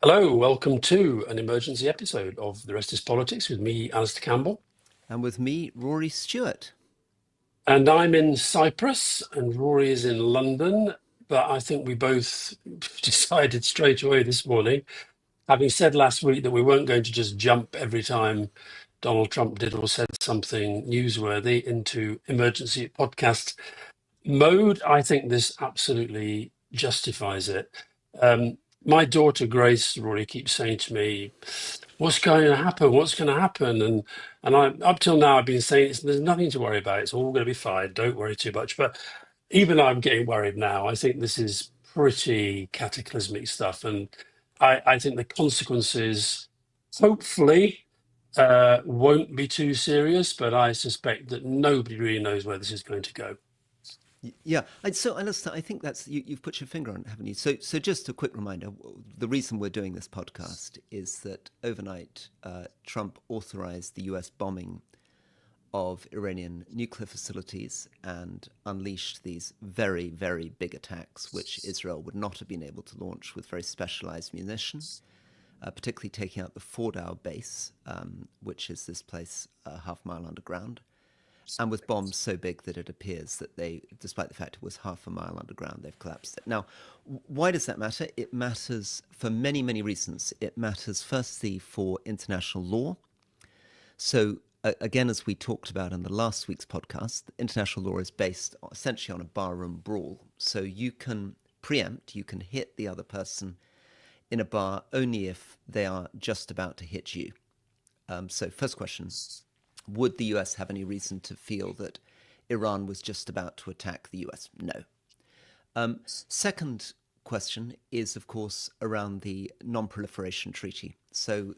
Hello, welcome to an emergency episode of The Rest is Politics with me, Alastair Campbell. And with me, Rory Stewart. And I'm in Cyprus and Rory is in London. But I think we both decided straight away this morning, having said last week that we weren't going to just jump every time Donald Trump did or said something newsworthy into emergency podcast mode. I think this absolutely justifies it. My daughter Grace, Rory, keeps saying to me, "What's going to happen? What's going to happen?" And I, up till now, I've been saying there's nothing to worry about. It's all going to be fine. Don't worry too much. But even though I'm getting worried now, I think this is pretty cataclysmic stuff, and I think the consequences, hopefully, won't be too serious. But I suspect that nobody really knows where this is going to go. Yeah, so Alistair, I think you've put your finger on it, haven't you? So just a quick reminder: the reason we're doing this podcast is that overnight, Trump authorized the U.S. bombing of Iranian nuclear facilities and unleashed these very, very big attacks, which Israel would not have been able to launch with very specialized munition, particularly taking out the Fordow base, which is this place half a mile underground, and with bombs so big that it appears that they, despite the fact it was half a mile underground, they've collapsed it. Now, why does that matter? It matters for many, many reasons. It matters, firstly, for international law. So, again, as we talked about in the last week's podcast, international law is based essentially on a barroom brawl. So you can preempt, you can hit the other person in a bar only if they are just about to hit you. So, first question: would the US have any reason to feel that Iran was just about to attack the US? No. Second question is, of course, around the Non-Proliferation Treaty. So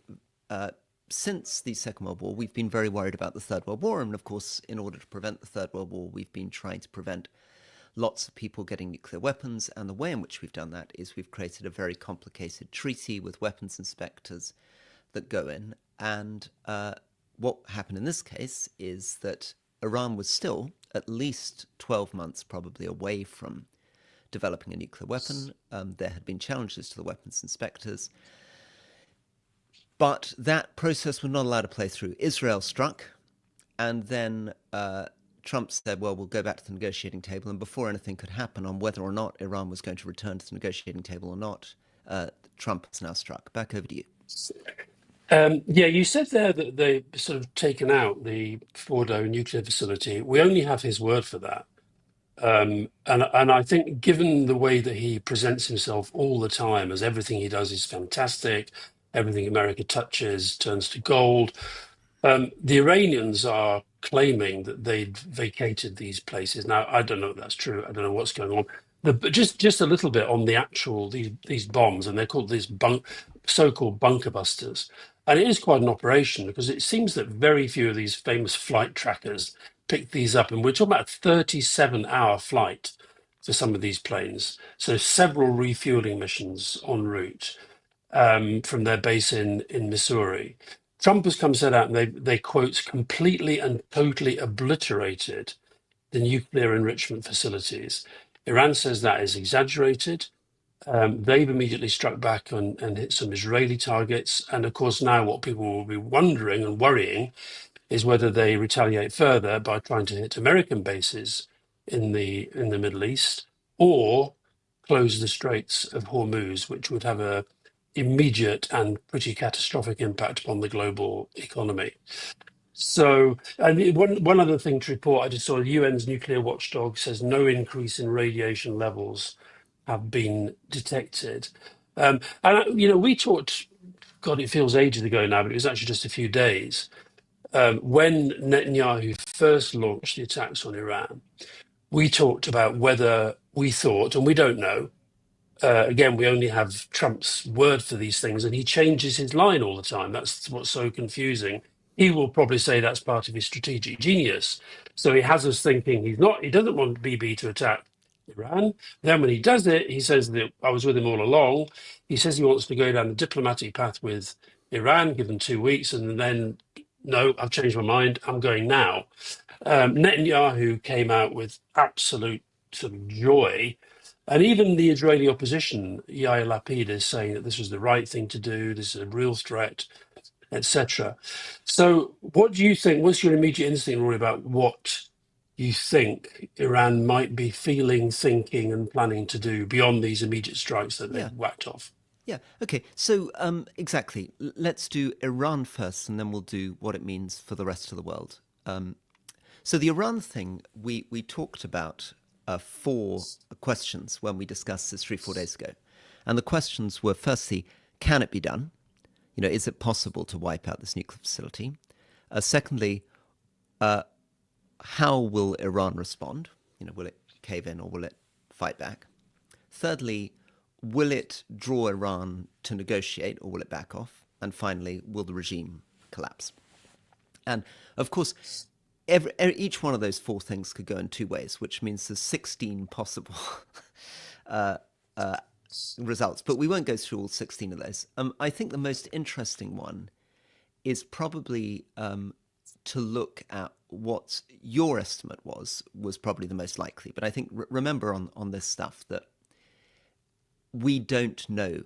since the Second World War, we've been very worried about the Third World War. And of course, in order to prevent the Third World War, we've been trying to prevent lots of people getting nuclear weapons. And the way in which we've done that is we've created a very complicated treaty with weapons inspectors that go in. And what happened in this case is that Iran was still at least 12 months probably away from developing a nuclear weapon. There had been challenges to the weapons inspectors, but that process was not allowed to play through. Israel struck, and then Trump said, well, we'll go back to the negotiating table. And before anything could happen on whether or not Iran was going to return to the negotiating table or not, Trump has now struck. Back over to you. Yeah, you said there that they sort of taken out the Fordo nuclear facility. We only have his word for that. And I think given the way that he presents himself all the time, as everything he does is fantastic, everything America touches turns to gold, the Iranians are claiming that they'd vacated these places. Now, I don't know if that's true. I don't know what's going on. But just a little bit on the actual these bombs, and they're called these so-called bunker busters. And it is quite an operation because it seems that very few of these famous flight trackers pick these up. And we're talking about a 37-hour flight for some of these planes. So several refueling missions en route from their base in Missouri. Trump has come said out and they quote completely and totally obliterated the nuclear enrichment facilities. Iran says that is exaggerated. They've immediately struck back and hit some Israeli targets. And of course, now what people will be wondering and worrying is whether they retaliate further by trying to hit American bases in the Middle East or close the Straits of Hormuz, which would have a immediate and pretty catastrophic impact upon the global economy. So, and one other thing to report, I just saw the UN's nuclear watchdog says no increase in radiation levels have been detected. We talked, God, it feels ages ago now, but it was actually just a few days. When Netanyahu first launched the attacks on Iran, we talked about whether we thought, and we don't know, again, we only have Trump's word for these things, and he changes his line all the time. That's what's so confusing. He will probably say that's part of his strategic genius. So he has us thinking he doesn't want BB to attack Iran. Then when he does it, he says that I was with him all along. He says he wants to go down the diplomatic path with Iran, give them 2 weeks, and then, no, I've changed my mind. I'm going now. Netanyahu came out with absolute sort of joy And even the Israeli opposition, Yair Lapid, is saying that this was the right thing to do. This is a real threat, etc. So, what do you think? What's your immediate instinct, Rory, about what you think Iran might be feeling, thinking, and planning to do beyond these immediate strikes that they've Yeah. whacked off? Yeah. Okay. So exactly. Let's do Iran first, and then we'll do what it means for the rest of the world. So the Iran thing, we talked about four questions when we discussed this 3 4 days ago, and the questions were: firstly, can it be done? You know, is it possible to wipe out this nuclear facility? Secondly, how will Iran respond? You know, will it cave in or will it fight back? Thirdly, will it draw Iran to negotiate or will it back off? And finally, will the regime collapse? And of course, each one of those four things could go in two ways, which means there's 16 possible results. But we won't go through all 16 of those. I think the most interesting one is probably to look at what your estimate was probably the most likely. But I think remember on this stuff that we don't know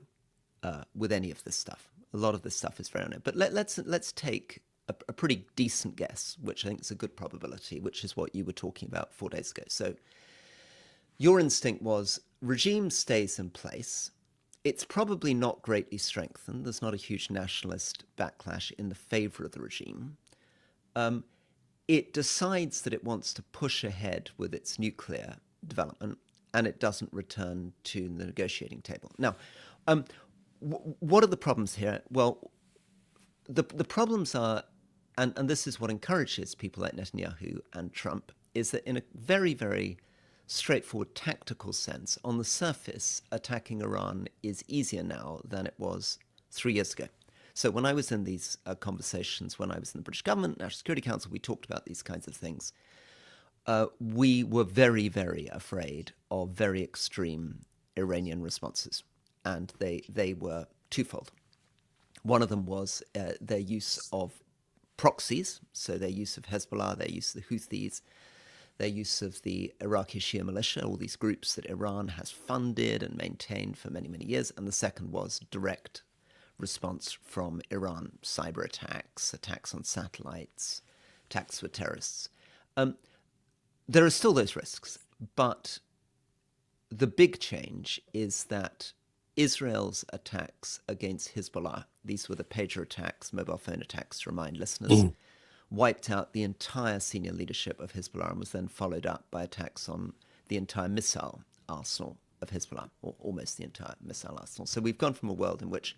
with any of this stuff. A lot of this stuff is very unknown. But let's take a pretty decent guess, which I think is a good probability, which is what you were talking about 4 days ago. So your instinct was regime stays in place. It's probably not greatly strengthened. There's not a huge nationalist backlash in the favor of the regime. It decides that it wants to push ahead with its nuclear development, and it doesn't return to the negotiating table. Now, what are the problems here? Well, the problems are, and this is what encourages people like Netanyahu and Trump, is that in a very, very straightforward tactical sense, on the surface, attacking Iran is easier now than it was 3 years ago. So when I was in these conversations, when I was in the British government, National Security Council, we talked about these kinds of things. We were very, very afraid of very extreme Iranian responses, and they were twofold. One of them was their use of proxies, so their use of Hezbollah, their use of the Houthis, their use of the Iraqi Shia militia, all these groups that Iran has funded and maintained for many, many years. And the second was direct response from Iran, cyber attacks, attacks on satellites, attacks with terrorists. There are still those risks, but the big change is that Israel's attacks against Hezbollah, these were the pager attacks, mobile phone attacks, to remind listeners, wiped out the entire senior leadership of Hezbollah and was then followed up by attacks on the entire missile arsenal of Hezbollah, or almost the entire missile arsenal. So we've gone from a world in which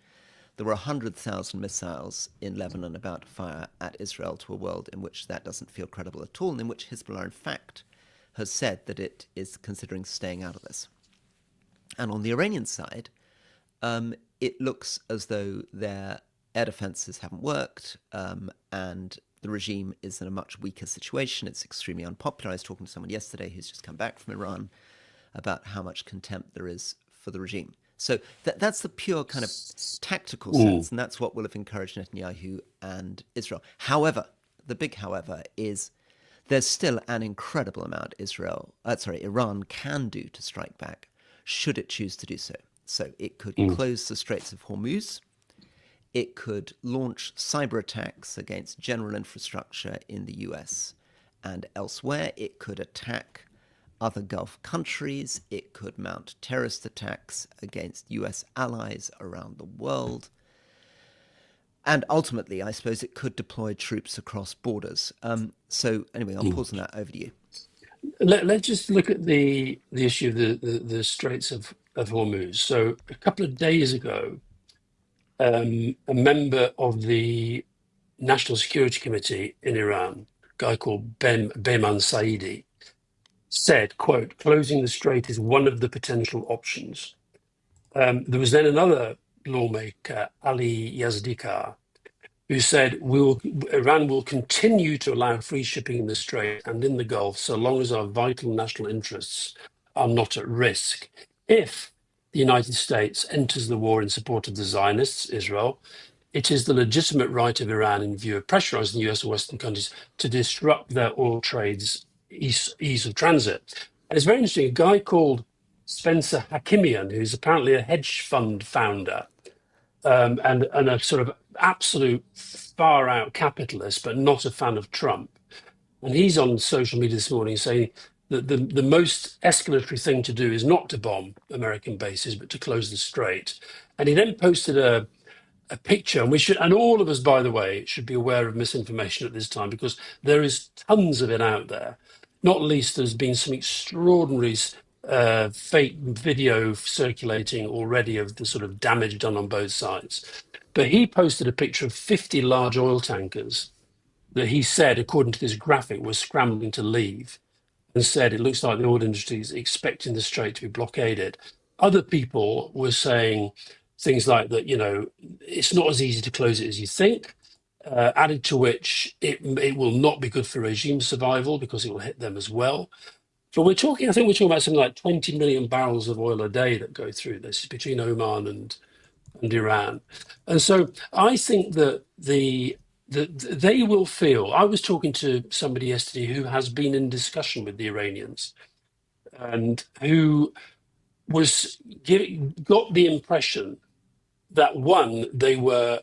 there were 100,000 missiles in Lebanon about to fire at Israel to a world in which that doesn't feel credible at all, and in which Hezbollah, in fact, has said that it is considering staying out of this. And on the Iranian side, it looks as though their air defenses haven't worked, and the regime is in a much weaker situation. It's extremely unpopular. I was talking to someone yesterday who's just come back from Iran about how much contempt there is for the regime. So that's the pure kind of tactical sense, and that's what will have encouraged Netanyahu and Israel. However, the big however is there's still an incredible amount Iran can do to strike back, should it choose to do so. So it could close the Straits of Hormuz. It could launch cyber attacks against general infrastructure in the US and elsewhere. It could attack other Gulf countries. It could mount terrorist attacks against US allies around the world. And ultimately, I suppose it could deploy troops across borders. So anyway, I'll pause on that. Over to you. Let's just look at the issue of the Straits of Hormuz. So a couple of days ago, a member of the National Security Committee in Iran, a guy called Behman Saidi, said, quote, closing the strait is one of the potential options. There was then another lawmaker, Ali Yazdikar, who said Iran will continue to allow free shipping in the Strait and in the Gulf so long as our vital national interests are not at risk. If the United States enters the war in support of the Zionists, Israel, it is the legitimate right of Iran, in view of pressurizing the US and Western countries, to disrupt their oil trade's ease of transit. And it's very interesting. A guy called Spencer Hakimian, who's apparently a hedge fund founder, and a sort of absolute far out capitalist, but not a fan of Trump. And he's on social media this morning saying that the most escalatory thing to do is not to bomb American bases, but to close the strait. And he then posted a picture, and we should, and all of us, by the way, should be aware of misinformation at this time because there is tons of it out there. Not least, there's been some extraordinary fake video circulating already of the sort of damage done on both sides. But he posted a picture of 50 large oil tankers that he said, according to this graphic, were scrambling to leave, and said it looks like the oil industry is expecting the strait to be blockaded. Other people were saying things like that, it's not as easy to close it as you think. Added to which it will not be good for regime survival because it will hit them as well. But I think we're talking about something like 20 million barrels of oil a day that go through this between Oman and Iran. And so I think that they will feel. I was talking to somebody yesterday who has been in discussion with the Iranians and who got the impression that one, they were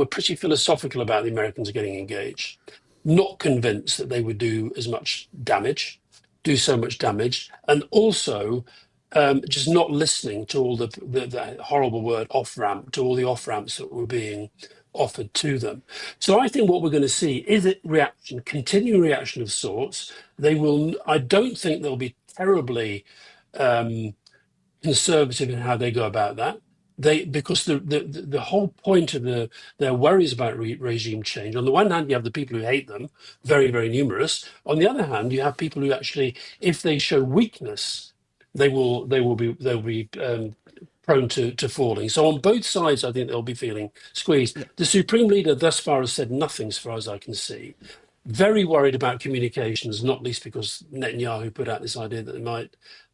pretty philosophical about the Americans getting engaged, not convinced that they would do so much damage, and also just not listening to all the horrible word off ramp, to all the off ramps that were being offered to them. So I think what we're going to see is a reaction, continuing reaction of sorts. I don't think they'll be terribly conservative in how they go about that. Because the whole point of their worries about regime change. On the one hand, you have the people who hate them, very, very numerous. On the other hand, you have people who actually, if they show weakness, they'll be prone to falling. So on both sides, I think they'll be feeling squeezed. Yeah. The Supreme Leader thus far has said nothing, as far as I can see. Very worried about communications, not least because Netanyahu put out this idea that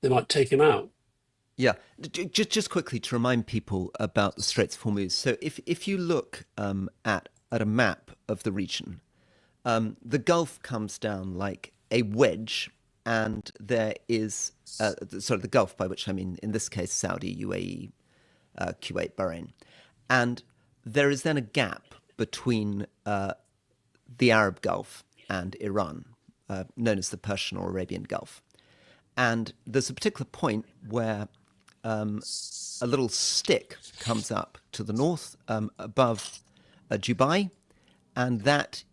they might take him out. Yeah, just quickly to remind people about the Straits of Hormuz. So if you look at a map of the region, the Gulf comes down like a wedge, and there is the Gulf, by which I mean in this case Saudi, UAE, Kuwait, Bahrain, and there is then a gap between the Arab Gulf and Iran, known as the Persian or Arabian Gulf. And there's a particular point where a little stick comes up to the north above Dubai, and that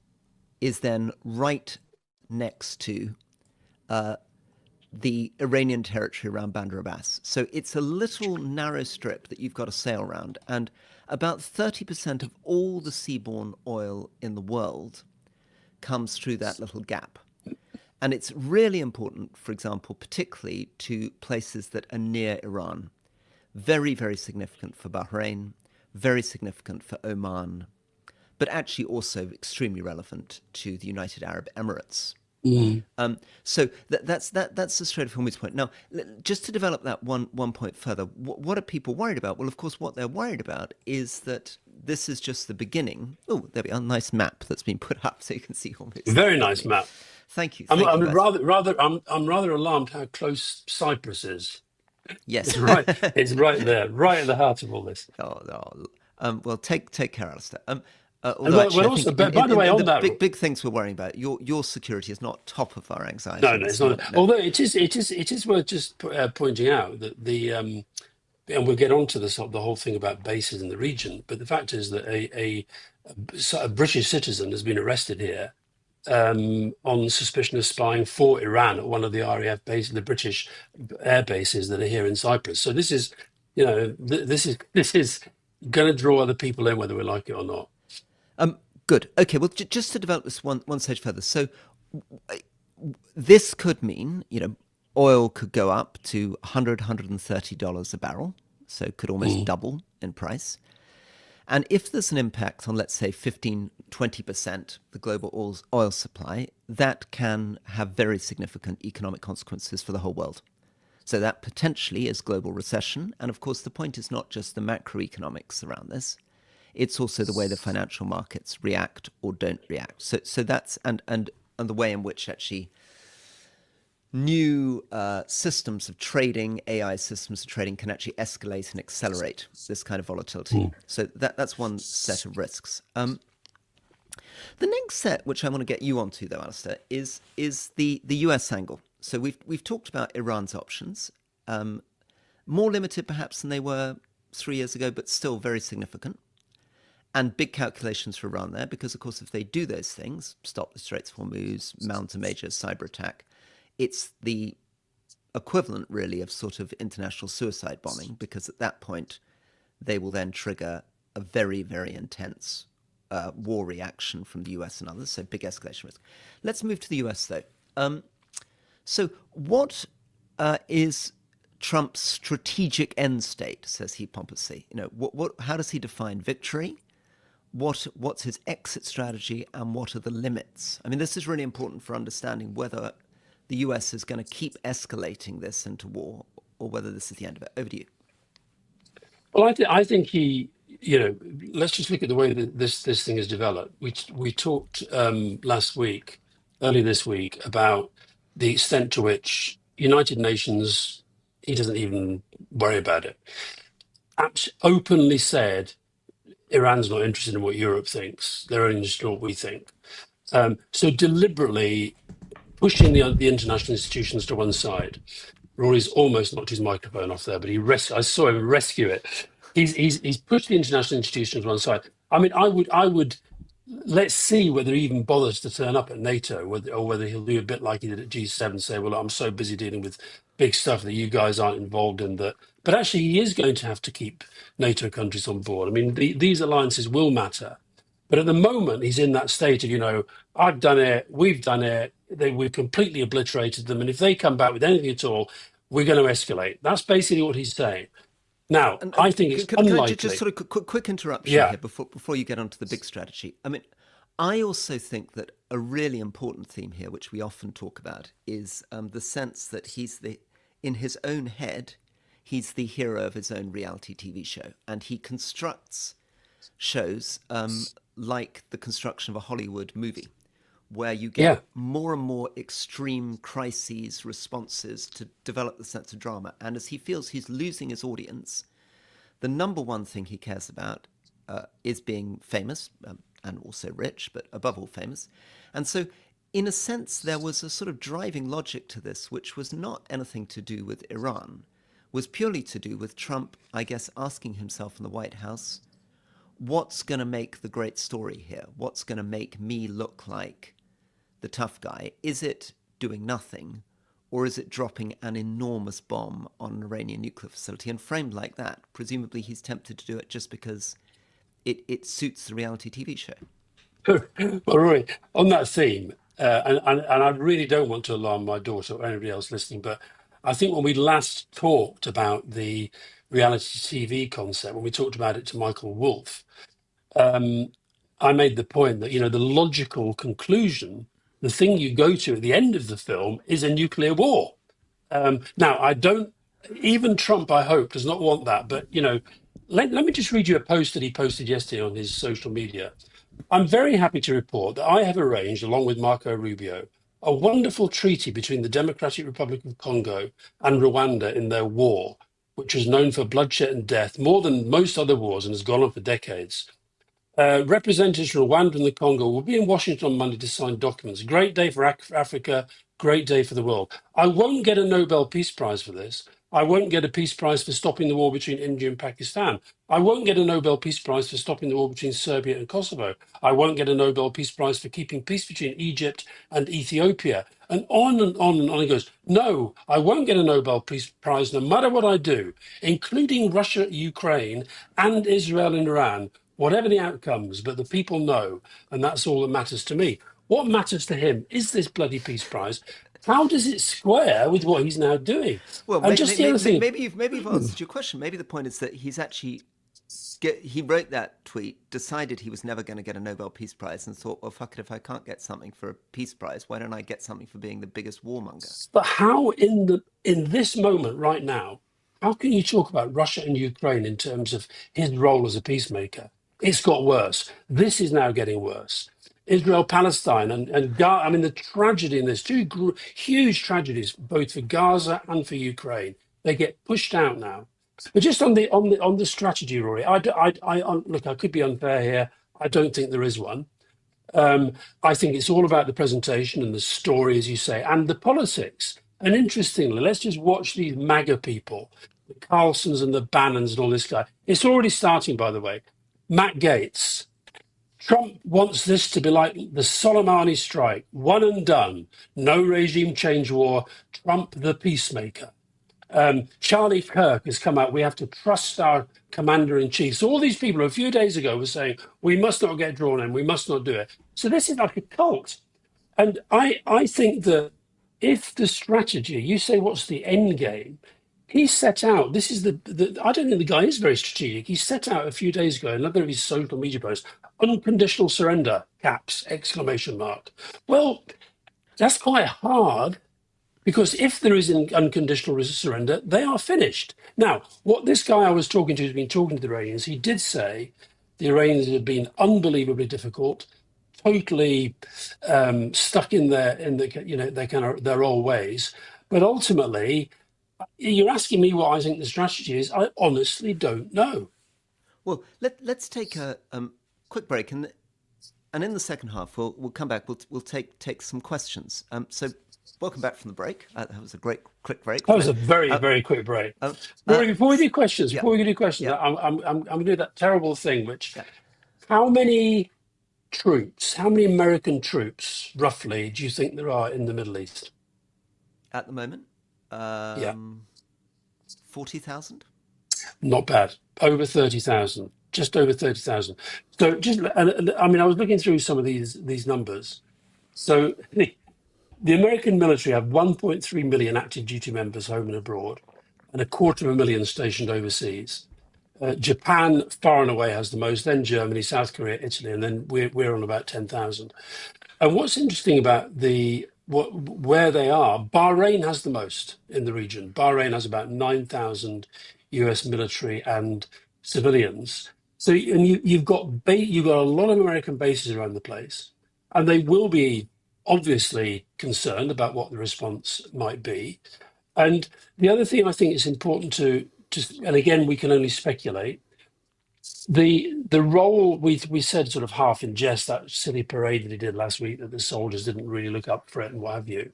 is then right next to the Iranian territory around Bandar Abbas. So it's a little narrow strip that you've got to sail around, and about 30% of all the seaborne oil in the world comes through that little gap. And it's really important, for example, particularly to places that are near Iran. Very, very significant for Bahrain, very significant for Oman, but actually also extremely relevant to the United Arab Emirates. So that's the Strait of Hormuz point. Now, just to develop that one point further, what are people worried about? Well, of course, what they're worried about is that this is just the beginning. Oh, there we are, nice map that's been put up so you can see Hormuz. Very nice map. Thank you. I'm rather alarmed how close Cyprus is. Yes, It's right there, right at the heart of all this. Well, take care, Alastair. Although actually, also, by the way, on that big things we're worrying about, your security is not top of our anxiety. No, it's not. No. Although it is worth just pointing out that and we'll get on to the whole thing about bases in the region. But the fact is that a British citizen has been arrested here on suspicion of spying for Iran at one of the RAF bases, the British air bases that are here in Cyprus. So this is, this is going to draw other people in, whether we like it or not. Good. Okay. Well, just to develop this one stage further. So this could mean, oil could go up to $100, $130 a barrel. So it could almost double in price. And if there's an impact on, let's say, 15, 20% the global oil supply, that can have very significant economic consequences for the whole world. So that potentially is global recession. And of course, the point is not just the macroeconomics around this. It's also the way the financial markets react or don't react. So that's and the way in which actually new systems of trading, AI systems of trading, can actually escalate and accelerate this kind of volatility. Mm. So that's one set of risks. The next set, which I want to get you onto, though, Alastair, is the US angle. So we've talked about Iran's options, more limited perhaps than they were 3 years ago, but still very significant. And big calculations for Iran there, because of course, if they do those things, stop the Straits of Hormuz, mount a major cyber attack, it's the equivalent, really, of sort of international suicide bombing, because at that point, they will then trigger a very, very intense war reaction from the US and others. So big escalation risk. Let's move to the US, though. So what is Trump's strategic end state, says he pompously? You know, how does he define victory? What's his exit strategy, and what are the limits? I mean, this is really important for understanding whether the US is going to keep escalating this into war, or whether this is the end of it. Over to you. Well, I think he, let's just look at the way that this thing has developed. We talked early this week, about the extent to which United Nations, he doesn't even worry about it, openly said Iran's not interested in what Europe thinks. They're only interested in what we think. So deliberately pushing the international institutions to one side. Rory's almost knocked his microphone off there, but I saw him rescue it. He's pushed the international institutions to one side. I mean, I would let's see whether he even bothers to turn up at NATO, or whether he'll do a bit like he did at G7, say, well, I'm so busy dealing with big stuff that you guys aren't involved in that. But actually, he is going to have to keep NATO countries on board. I mean, these alliances will matter. But at the moment, he's in that state of, I've done it, we've done it, we've completely obliterated them. And if they come back with anything at all, we're going to escalate. That's basically what he's saying. Now, I think it's Can I unlikely. just sort of quick interruption Yeah. here before you get onto the big strategy? I mean, I also think that a really important theme here, which we often talk about, is the sense that in his own head, he's the hero of his own reality TV show, and he constructs shows like the construction of a Hollywood movie, where you get Yeah. more and more extreme crises responses to develop the sense of drama. And as he feels he's losing his audience, the number one thing he cares about is being famous, and also rich, but above all famous. And so, in a sense, there was a sort of driving logic to this, which was not anything to do with Iran, was purely to do with Trump, I guess, asking himself in the White House, what's going to make the great story here? What's going to make me look like the tough guy? Is it doing nothing, or is it dropping an enormous bomb on an Iranian nuclear facility? And framed like that, presumably he's tempted to do it just because it suits the reality TV show. Well, Rory, on that theme, and I really don't want to alarm my daughter or anybody else listening, but I think when we last talked about the reality TV concept, when we talked about it to Michael Wolff, I made the point that, the logical conclusion, the thing you go to at the end of the film, is a nuclear war. Now, even Trump, I hope, does not want that. But, let me just read you a post that he posted yesterday on his social media. I'm very happy to report that I have arranged, along with Marco Rubio, a wonderful treaty between the Democratic Republic of Congo and Rwanda in their war, which was known for bloodshed and death more than most other wars and has gone on for decades. Representatives from Rwanda and the Congo will be in Washington on Monday to sign documents. Great day for Africa, great day for the world. I won't get a Nobel Peace Prize for this. I won't get a Peace Prize for stopping the war between India and Pakistan. I won't get a Nobel Peace Prize for stopping the war between Serbia and Kosovo. I won't get a Nobel Peace Prize for keeping peace between Egypt and Ethiopia. And on and on and on he goes. No, I won't get a Nobel Peace Prize no matter what I do, including Russia, Ukraine, and Israel and Iran, whatever the outcomes, but the people know, and that's all that matters to me. What matters to him is this bloody Peace Prize. How does it square with what he's now doing? Well, And just the other thing, maybe you've answered your question. Maybe the point is that he's actually he wrote that tweet, decided he was never going to get a Nobel Peace Prize, and thought, well, fuck it, if I can't get something for a Peace Prize, why don't I get something for being the biggest warmonger? but how in this moment right now, how can you talk about Russia and Ukraine in terms of his role as a peacemaker? It's got worse. This is now getting worse. Israel Palestine and I mean the tragedy in this, huge tragedies both for Gaza and for Ukraine. They get pushed out now. But just on the strategy, Rory, look, I could be unfair here. I don't think there is one. Um, I think it's all about the presentation and the story, as you say, and the politics. And interestingly, let's just watch these MAGA people, the Carlsons and the Bannons and all this guy. It's already starting, by the way. Matt Gaetz. Trump wants this to be like the Soleimani strike, one and done, no regime change war, Trump the peacemaker. Charlie Kirk has come out. We have to trust our commander in chief. So all these people a few days ago were saying, we must not get drawn in, we must not do it. So this is like a cult. And I think that if the strategy, you say, what's the end game? He set out, this is I don't think the guy is very strategic. He set out a few days ago, another of his social media posts, unconditional surrender, caps, exclamation mark. Well, that's quite hard because if there is an unconditional surrender, they are finished. Now, what this guy I was talking to has been talking to the Iranians, he did say the Iranians have been unbelievably difficult, totally stuck in their old ways. But ultimately, you're asking me what I think the strategy is. I honestly don't know. Well, let's take a quick break, and in the second half we'll come back. We'll take some questions. So welcome back from the break. That was a great quick break. That was a very, very quick break. Rory, Yeah, before we do questions, yeah, I'm going to do that terrible thing, which yeah. how many troops, how many American troops, roughly, do you think there are in the Middle East? At the moment, Yeah, 40,000. not bad. Over 30,000, just over 30,000. So I mean, I was looking through some of these numbers. So the American military have 1.3 million active duty members home and abroad, and 250,000 stationed overseas. Japan far and away has the most, then Germany, South Korea, Italy, and then we're on about 10,000. And what's interesting about where they are, Bahrain has the most in the region. Bahrain has about 9,000 US military and civilians. So and you've got a lot of American bases around the place, and they will be obviously concerned about what the response might be. And the other thing I think is important to just, and again we can only speculate, the role we said sort of half in jest, that silly parade that he did last week, that the soldiers didn't really look up for it and what have you.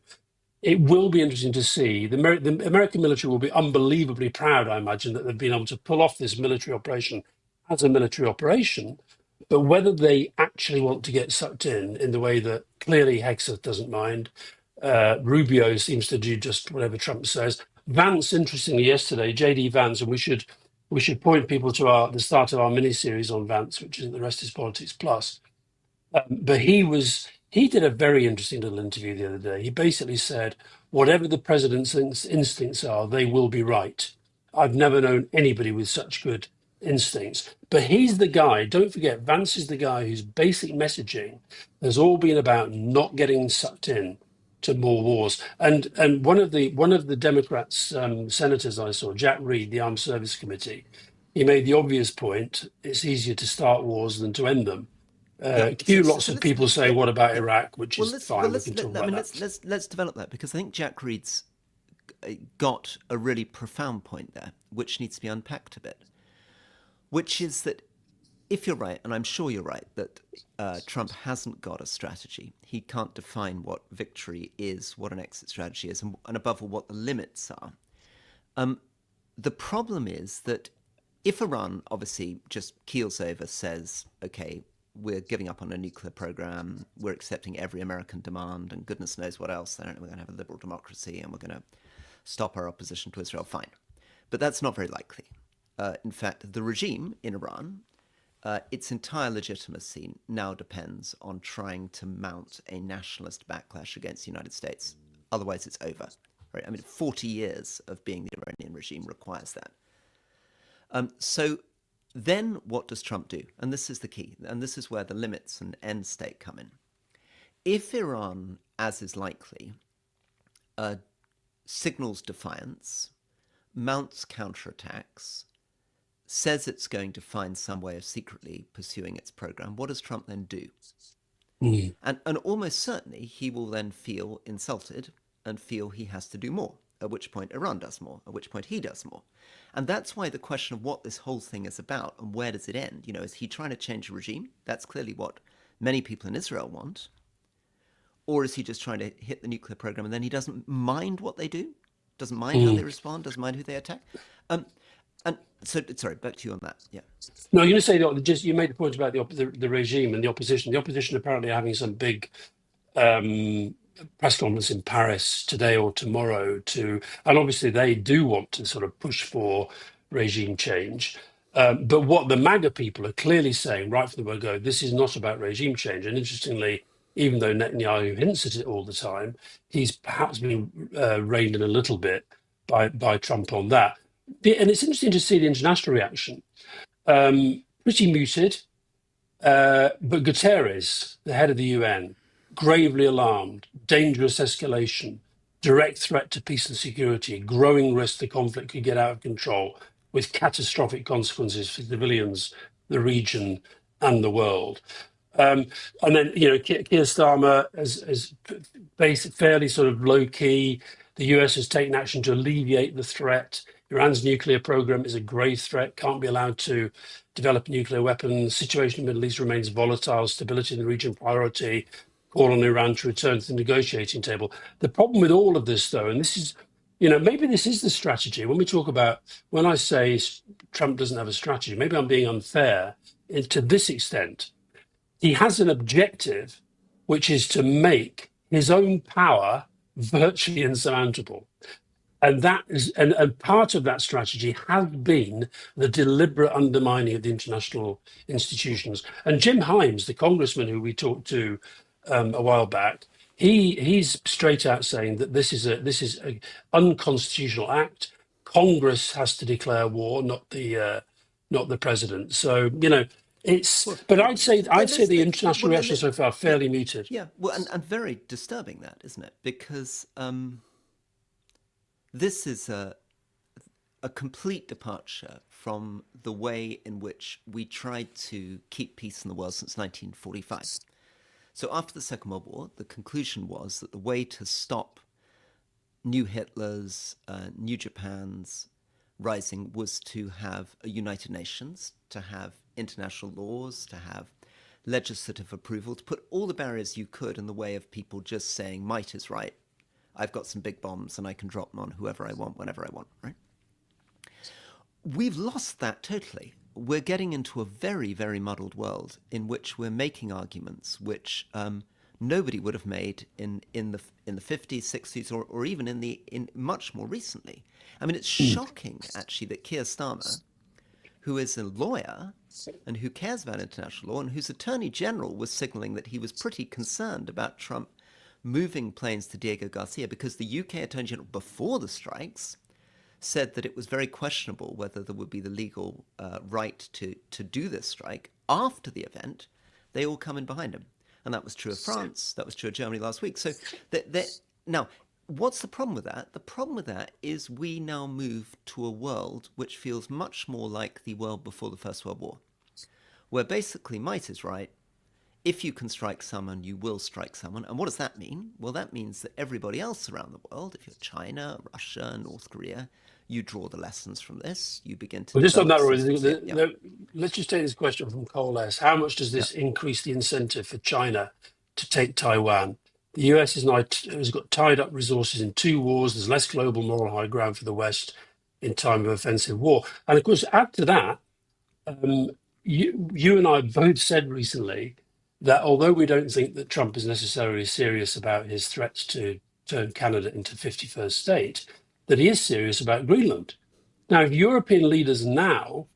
It will be interesting to see. The American military will be unbelievably proud, I imagine, that they've been able to pull off this military operation as a military operation. But whether they actually want to get sucked in the way that clearly Hexeth doesn't mind, Rubio seems to do just whatever Trump says. Vance, interestingly, yesterday, JD Vance, and we should point people to the start of our mini series on Vance, which is The Rest is Politics Plus. But he did a very interesting little interview the other day. He basically said, whatever the president's instincts are, they will be right. I've never known anybody with such good instincts. But he's the guy, don't forget, Vance is the guy whose basic messaging has all been about not getting sucked in to more wars. And one of the Democrats senators I saw, Jack Reed, the Armed Service Committee, he made the obvious point: it's easier to start wars than to end them. Yeah. Cue lots of people saying, "What about Yeah. Iraq?" Which Well, is fine. We can talk about that. let's develop that, because I think Jack Reed's got a really profound point there, which needs to be unpacked a bit. Which is that if you're right, and I'm sure you're right, that Trump hasn't got a strategy. He can't define what victory is, what an exit strategy is, and above all, what the limits are. The problem is that if Iran obviously just keels over, says, okay, we're giving up on a nuclear program, we're accepting every American demand, and goodness knows what else, then we're going to have a liberal democracy, and we're going to stop our opposition to Israel, fine. But that's not very likely. In fact, the regime in Iran, its entire legitimacy now depends on trying to mount a nationalist backlash against the United States. Otherwise, it's over. Right? I mean, 40 years of being the Iranian regime requires that. So then what does Trump do? And this is the key, and this is where the limits and end state come in. If Iran, as is likely, signals defiance, mounts counterattacks, says it's going to find some way of secretly pursuing its program, what does Trump then do? Mm. And almost certainly he will then feel insulted and feel he has to do more, at which point Iran does more, at which point he does more. And that's why the question of what this whole thing is about and where does it end, is he trying to change a regime? That's clearly what many people in Israel want. Or is he just trying to hit the nuclear program and then he doesn't mind what they do? Doesn't mind how they Mm. respond? Doesn't mind who they attack? Um, and so, sorry, back to you on that. Yeah. No, you're going to say that just you made the point about the regime and the opposition. The opposition apparently are having some big um, press conference in Paris today or tomorrow and obviously they do want to sort of push for regime change. But what the MAGA people are clearly saying right from the word go, this is not about regime change. And interestingly, even though Netanyahu hints at it all the time, he's perhaps been reined in a little bit by Trump on that. And it's interesting to see the international reaction. Pretty muted. But Guterres, the head of the UN, gravely alarmed, dangerous escalation, direct threat to peace and security, growing risk the conflict could get out of control with catastrophic consequences for civilians, the region, and the world. And then, Keir Starmer has fairly sort of low key. The US has taken action to alleviate the threat. Iran's nuclear program is a grave threat, can't be allowed to develop nuclear weapons. The situation in the Middle East remains volatile, stability in the region priority, call on Iran to return to the negotiating table. The problem with all of this, though, and this is, maybe this is the strategy. When I say Trump doesn't have a strategy, maybe I'm being unfair to this extent. He has an objective, which is to make his own power virtually insurmountable. And part of that strategy has been the deliberate undermining of the international institutions. And Jim Himes, the congressman who we talked to a while back, he's straight out saying that this is a unconstitutional act. Congress has to declare war, not the president. So Well, but I'd say the well, international reaction so far yeah, fairly muted. yeah. Well, and very disturbing that, isn't it? Because this is a complete departure from the way in which we tried to keep peace in the world since 1945. So after the Second World War, the conclusion was that the way to stop new Hitlers, new Japans rising was to have a United Nations, to have international laws, to have legislative approval, to put all the barriers you could in the way of people just saying, might is right. I've got some big bombs and I can drop them on whoever I want, whenever I want, right? We've lost that totally. We're getting into a very, very muddled world in which we're making arguments which nobody would have made in the 50s, 60s, or even in much more recently. I mean, it's shocking actually that Keir Starmer, who is a lawyer and who cares about international law and whose attorney general was signaling that he was pretty concerned about Trump moving planes to Diego Garcia because the UK attorney general before the strikes said that it was very questionable whether there would be the legal right to do this strike. After the event, they all come in behind him. And that was true of France. That was true of Germany last week. So now, what's the problem with that? The problem with that is we now move to a world which feels much more like the world before the First World War, where basically might is right. If you can strike someone, you will strike someone. And what does that mean? Well, that means that everybody else around the world, if you're China, Russia, North Korea, you draw the lessons from this. You begin to Well, just on that, Rory, yeah. let's just take this question from Cole S. How much does Yeah. this increase the incentive for China to take Taiwan? The US has got tied up resources in two wars. There's less global moral high ground for the West in time of offensive war. And of course, add to that, you and I both said recently that although we don't think that Trump is necessarily serious about his threats to turn Canada into 51st state, that he is serious about Greenland. Now, if European leaders now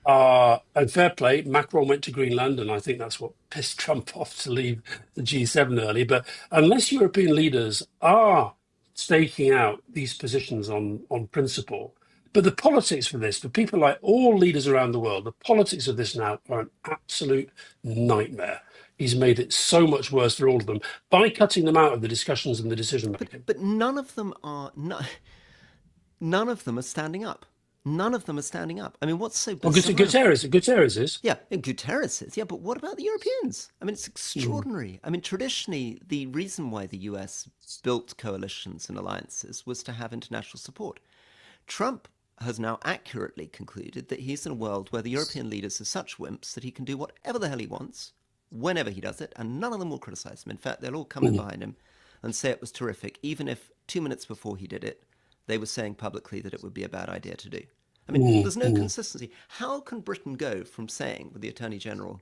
are, and fair play, Macron went to Greenland, and I think that's what pissed Trump off to leave the G7 early. But unless European leaders are staking out these positions on principle, but the politics for this, for people like all leaders around the world, the politics of this now are an absolute nightmare. He's made it so much worse for all of them by cutting them out of the discussions and the decision making. But none of them are standing up. None of them are standing up. I mean, what's so Well, bizarre? Guterres is. Yeah, and Guterres is. Yeah, but what about the Europeans? I mean, it's Mm. extraordinary. I mean, traditionally, the reason why the US built coalitions and alliances was to have international support. Trump has now accurately concluded that he's in a world where the European leaders are such wimps that he can do whatever the hell he wants, whenever he does it, and none of them will criticize him. In fact, they'll all come in Mm. behind him and say it was terrific, even if 2 minutes before he did it, they were saying publicly that it would be a bad idea to do. I mean, Mm. there's no Mm. consistency. How can Britain go from saying with the Attorney General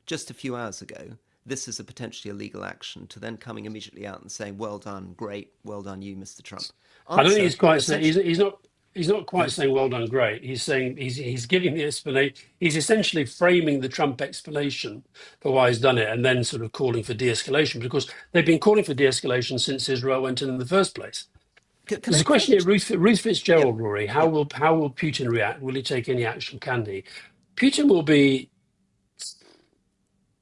just a few hours ago, this is a potentially illegal action, to then coming immediately out and saying, well done, great, well done you, Mr. Trump? I don't think Answer, he's quite saying essentially, he's not go quite ahead. saying well done, great. He's saying he's giving the explanation. He's essentially framing the Trump explanation for why he's done it, and then sort of calling for de-escalation because they've been calling for de-escalation since Israel went in the first place. There's a Can I question here, just, Ruth yeah, Fitzgerald, Rory. yeah. How will Putin react? Will he take any action? Can he? Putin will be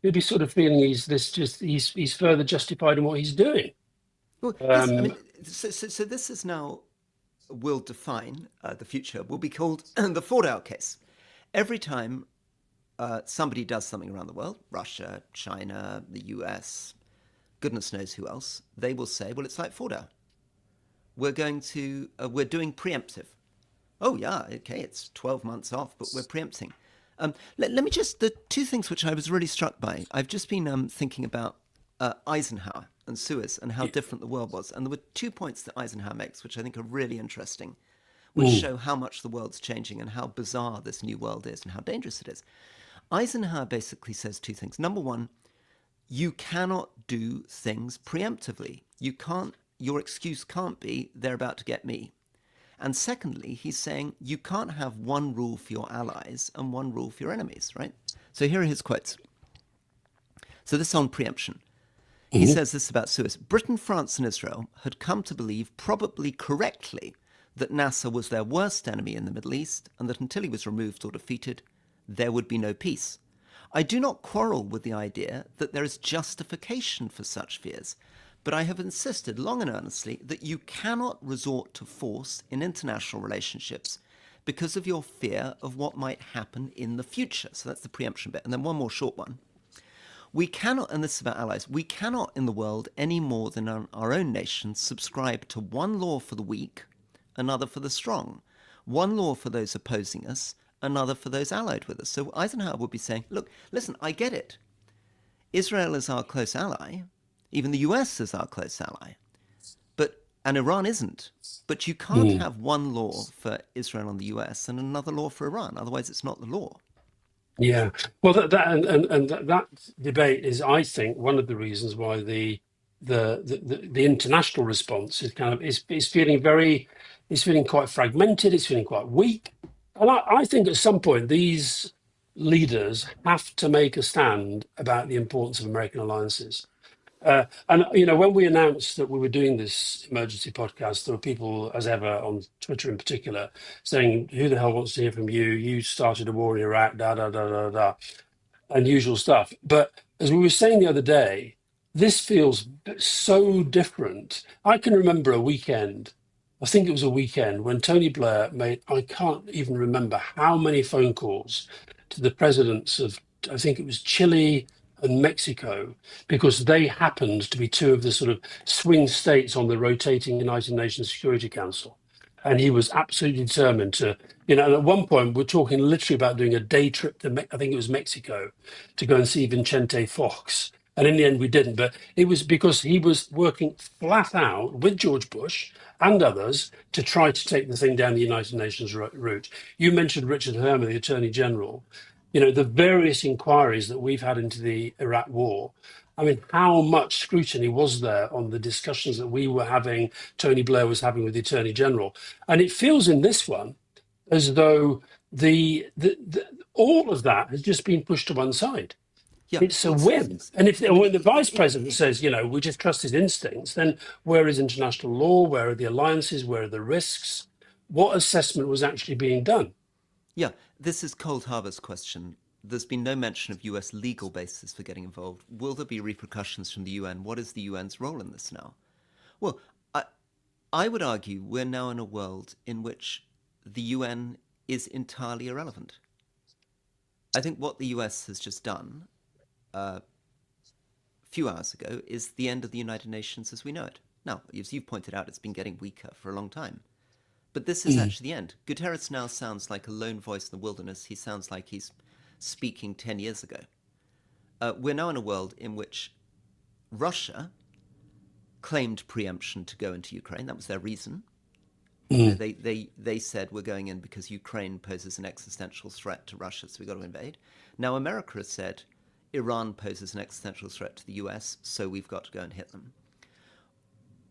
he'll be sort of feeling he's further justified in what he's doing. Well, yes, I Um, mean, so this is now, will define the future, will be called the Fordau case. Every time somebody does something around the world, Russia, China, the US, goodness knows who else, they will say, well, it's like Fordau. We're doing preemptive. Oh, yeah, okay, it's 12 months off, but we're preempting. Let me just, the two things which I was really struck by. I've just been thinking about Eisenhower and Suez and how different the world was. And there were 2 points that Eisenhower makes, which I think are really interesting, which mm, show how much the world's changing and how bizarre this new world is and how dangerous it is. Eisenhower basically says two things. Number one, you cannot do things preemptively. You can't, your excuse can't be, they're about to get me. And secondly, he's saying you can't have one rule for your allies and one rule for your enemies, right? So here are his quotes. So this is on preemption. He mhm. says this about Suez. Britain, France, and Israel had come to believe, probably correctly, that Nasser was their worst enemy in the Middle East and that until he was removed or defeated, there would be no peace. I do not quarrel with the idea that there is justification for such fears, but I have insisted long and earnestly that you cannot resort to force in international relationships because of your fear of what might happen in the future. So that's the preemption bit. And then one more short one. We cannot, and this is about allies, we cannot in the world any more than our own nations subscribe to one law for the weak, another for the strong, one law for those opposing us, another for those allied with us. So Eisenhower would be saying, look, listen, I get it. Israel is our close ally, even the US is our close ally, and Iran isn't. But you can't Mm. have one law for Israel and the US and another law for Iran. Otherwise, it's not the law. Yeah, well, that debate is, I think, one of the reasons why the international response is kind of is feeling is feeling quite fragmented. It's feeling quite weak, and I think at some point these leaders have to make a stand about the importance of American alliances. And you know, when we announced that we were doing this emergency podcast, there were people, as ever, on Twitter in particular, saying, "Who the hell wants to hear from you? You started a war in Iraq, da da da da da," unusual stuff. But as we were saying the other day, this feels so different. I can remember a weekend. I think it was a weekend when Tony Blair made, I can't even remember how many phone calls to the presidents of, I think it was Chile and Mexico, because they happened to be two of the sort of swing states on the rotating United Nations Security Council. And he was absolutely determined to, you know, and at one point we're talking literally about doing a day trip to, I think it was Mexico, to go and see Vicente Fox. And in the end, we didn't. But it was because he was working flat out with George Bush and others to try to take the thing down the United Nations route. You mentioned Richard Herman, the Attorney General. You know, the various inquiries that we've had into the Iraq war. I mean, how much scrutiny was there on the discussions that we were having, Tony Blair was having with the Attorney General? And it feels in this one as though the all of that has just been pushed to one side. Yeah, It's a well, whim. And if I mean, when the vice president says, you know, we just trust his instincts, then where is international law? Where are the alliances? Where are the risks? What assessment was actually being done? yeah, this is Cold Harbour's question. There's been no mention of US legal basis for getting involved. Will there be repercussions from the UN? What is the UN's role in this now? Well, I would argue we're now in a world in which the UN is entirely irrelevant. I think what the US has just done a few hours ago is the end of the United Nations as we know it. Now, as you've pointed out, it's been getting weaker for a long time. But this is Mm, actually the end. Guterres now sounds like a lone voice in the wilderness. He sounds like he's speaking 10 years ago. We're now in a world in which Russia claimed preemption to go into Ukraine. That was their reason. You know, mm, they said we're going in because Ukraine poses an existential threat to Russia, so we've got to invade. Now America has said Iran poses an existential threat to the US, so we've got to go and hit them.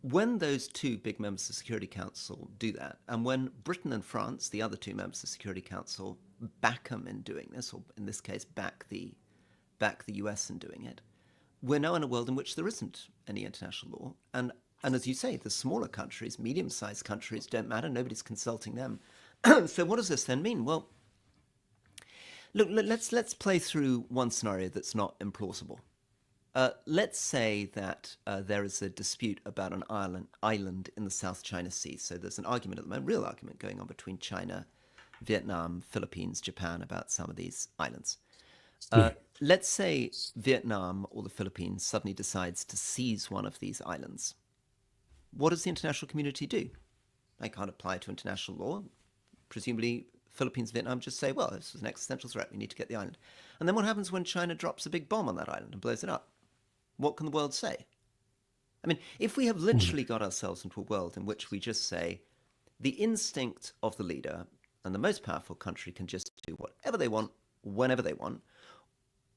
When those two big members of the Security Council do that, and when Britain and France, the other two members of the Security Council, back them in doing this, or in this case, back the US in doing it, we're now in a world in which there isn't any international law. And as you say, the smaller countries, medium-sized countries, don't matter. Nobody's consulting them. So what does this then mean? Well, look, let's play through one scenario that's not implausible. Let's say that there is a dispute about an island in the South China Sea. So there's an argument at the moment, real argument going on between China, Vietnam, Philippines, Japan about some of these islands. mm, Let's say Vietnam or the Philippines suddenly decides to seize one of these islands. What does the international community do? They can't apply to international law. Presumably, Philippines, Vietnam just say, well, this is an existential threat. We need to get the island. And then what happens when China drops a big bomb on that island and blows it up? What can the world say? I mean, if we have mm. literally got ourselves into a world in which we just say the instinct of the leader and the most powerful country can just do whatever they want, whenever they want,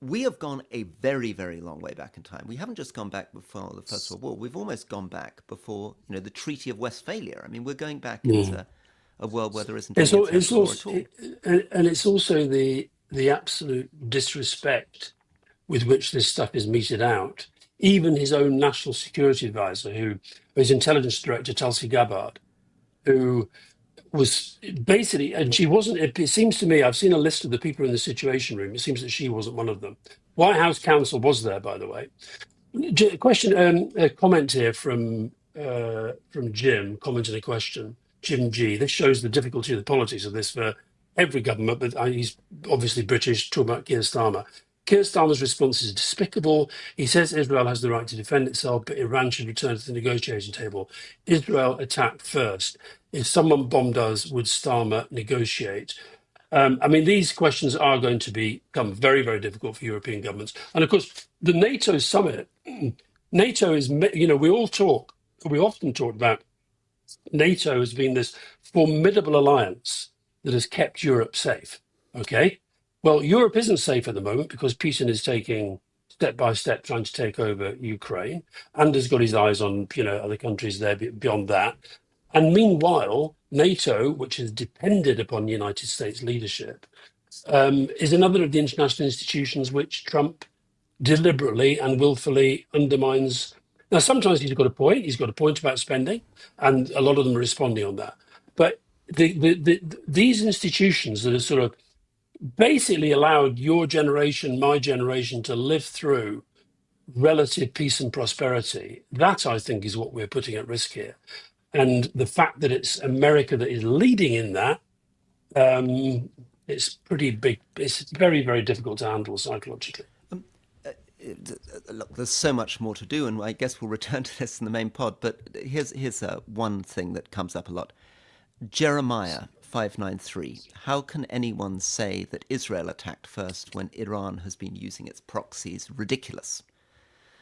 we have gone a very, very long way back in time. We haven't just gone back before the First World War. We've almost gone back before, the Treaty of Westphalia. I mean, we're going back Mm. into a world where there isn't It's any all, it's international law at also, all. and it's also the absolute disrespect with which this stuff is meted out. Even his own national security advisor, his intelligence director, Tulsi Gabbard, who was basically, and she wasn't, it seems to me, I've seen a list of the people in the Situation Room. It seems that she wasn't one of them. White House counsel was there, by the way. Question, a comment here from Jim, commenting a question. Jim G. This shows the difficulty of the politics of this for every government, but he's obviously British, talking about Keir Starmer. Keir Starmer's response is despicable. He says Israel has the right to defend itself, but Iran should return to the negotiating table. Israel attacked first. If someone bombed us, would Starmer negotiate? I mean, these questions are going to become very, very difficult for European governments. And of course, the NATO summit, NATO is, we often talk about NATO as being this formidable alliance that has kept Europe safe. Okay. Well, Europe isn't safe at the moment because Putin is taking step by step trying to take over Ukraine and has got his eyes on, other countries there beyond that. And meanwhile, NATO, which has depended upon United States leadership, is another of the international institutions which Trump deliberately and willfully undermines. Now, sometimes he's got a point. He's got a point about spending, and a lot of them are responding on that. But these institutions that have sort of basically allowed your generation, my generation, to live through relative peace and prosperity, that I think is what we're putting at risk here. And the fact that it's America that is leading in that, it's pretty big. It's very, very difficult to handle psychologically. Look, there's so much more to do, and I guess we'll return to this in the main pod. But here's one thing that comes up a lot. Jeremiah 593. How can anyone say that Israel attacked first when Iran has been using its proxies? Ridiculous.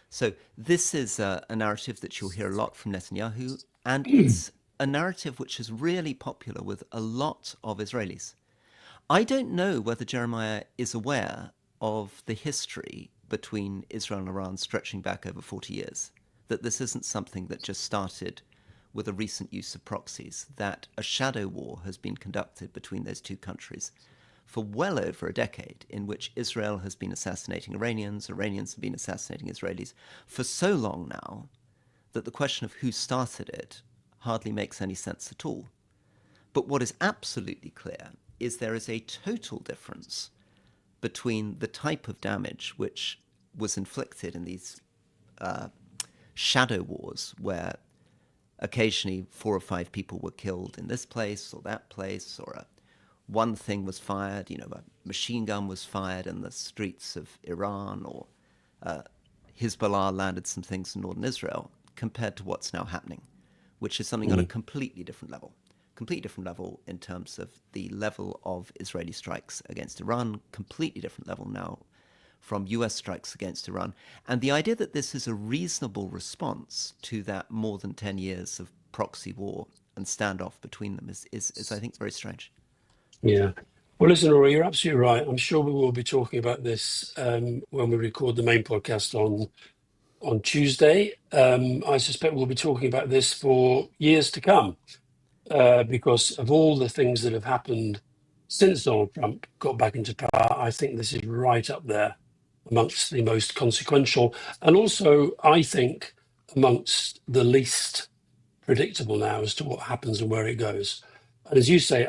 So this is a narrative that you'll hear a lot from Netanyahu, and it's a narrative which is really popular with a lot of Israelis. I don't know whether Jeremiah is aware of the history between Israel and Iran stretching back over 40 years, that this isn't something that just started with a recent use of proxies, that a shadow war has been conducted between those two countries for well over a decade, in which Israel has been assassinating Iranians, Iranians have been assassinating Israelis for so long now that the question of who started it hardly makes any sense at all. But what is absolutely clear is there is a total difference between the type of damage which was inflicted in these shadow wars, where occasionally 4 or 5 people were killed in this place or that place, or one thing was fired, a machine gun was fired in the streets of Iran, or Hezbollah landed some things in northern Israel, compared to what's now happening, which is something on a Mm. completely different level. Completely different level in terms of the level of Israeli strikes against Iran, completely different level now from US strikes against Iran. And the idea that this is a reasonable response to that more than 10 years of proxy war and standoff between them is I think, very strange. Yeah. Well, listen, Rory, you're absolutely right. I'm sure we will be talking about this when we record the main podcast on Tuesday. I suspect we'll be talking about this for years to come because of all the things that have happened since Donald Trump got back into power. I think this is right up there amongst the most consequential, and also, I think, amongst the least predictable now as to what happens and where it goes. And as you say,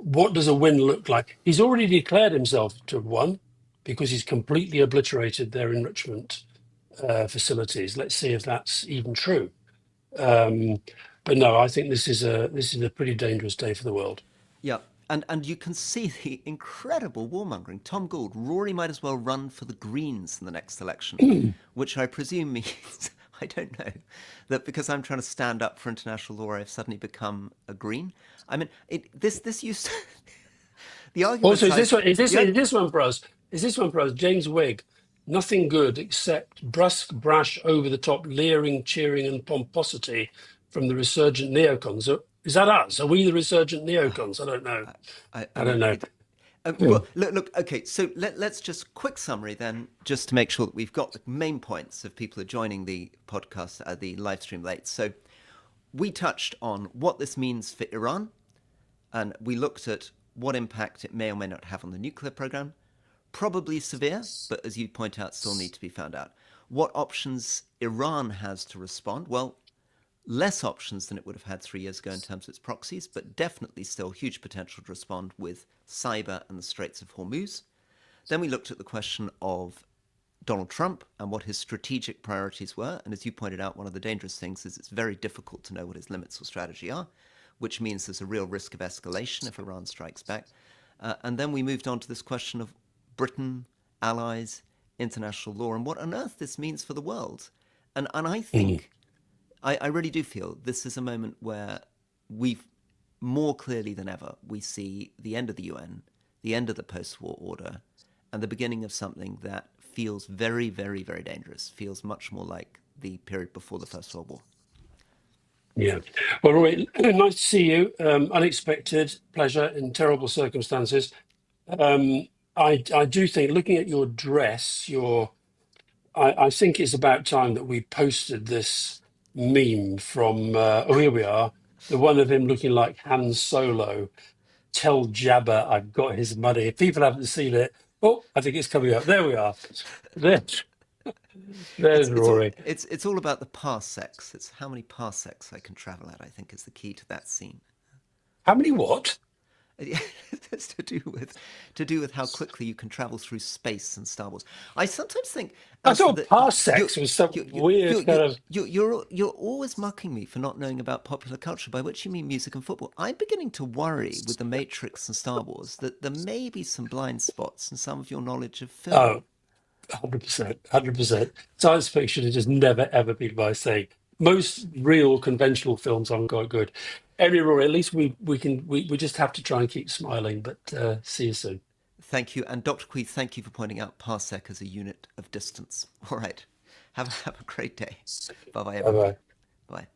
what does a win look like? He's already declared himself to have won because he's completely obliterated their enrichment facilities. Let's see if that's even true. Um, but no, I think this is a pretty dangerous day for the world. Yeah. And you can see the incredible warmongering. Tom Gould, Rory might as well run for the Greens in the next election, which I presume means, I don't know, that because I'm trying to stand up for international law, I've suddenly become a Green. I mean, this used to, the Also, arguments is this I've, one? Is this the, is this one for us? Is this one for us? James Wigg, nothing good except brusque, brash, over-the-top, leering, cheering, and pomposity from the resurgent neocons. Is that us? Are we the resurgent neocons? I don't know. I I don't mean, know. well, look, okay, so let's just quick summary then, just to make sure that we've got the main points if people are joining the podcast, the live stream late. So we touched on what this means for Iran, and we looked at what impact it may or may not have on the nuclear program. Probably severe, but as you point out, still need to be found out. What options Iran has to respond? Well, less options than it would have had 3 years ago in terms of its proxies, but definitely still huge potential to respond with cyber and the Straits of Hormuz. Then we looked at the question of Donald Trump and what his strategic priorities were. And as you pointed out, one of the dangerous things is it's very difficult to know what his limits or strategy are, which means there's a real risk of escalation if Iran strikes back. And then we moved on to this question of Britain, allies, international law, and what on earth this means for the world. And I Mm. think, I really do feel this is a moment where we've more clearly than ever, we see the end of the UN, the end of the post-war order, and the beginning of something that feels very, very, very dangerous, feels much more like the period before the First World War. Yeah. Well, Rory, nice to see you. Unexpected pleasure in terrible circumstances. Um, I do think, looking at your dress, I think it's about time that we posted this meme from, oh, here we are, the one of him looking like Han Solo. Tell Jabba I've got his money. If people haven't seen it, oh, I think it's coming up. There we are. There's, It's there's it's all Rory. it's all about the parsecs. It's how many parsecs I can travel at, I think, is the key to that scene. How many what? It's to do with how quickly you can travel through space in Star Wars. I sometimes think, I Alistair, thought that you parsecs was some you you weird you kind you of. you're always mocking me for not knowing about popular culture, by which you mean music and football. I'm beginning to worry with The Matrix and Star Wars that there may be some blind spots in some of your knowledge of film. Oh, 100%, 100%. Science fiction has just never, ever been my thing. Most real conventional films aren't quite good. Anyway, Rory, at least we just have to try and keep smiling, but see you soon. Thank you, and Dr. Queeth, thank you for pointing out parsec as a unit of distance. All right, have a great day. Bye bye, Bye everybody. bye. Bye.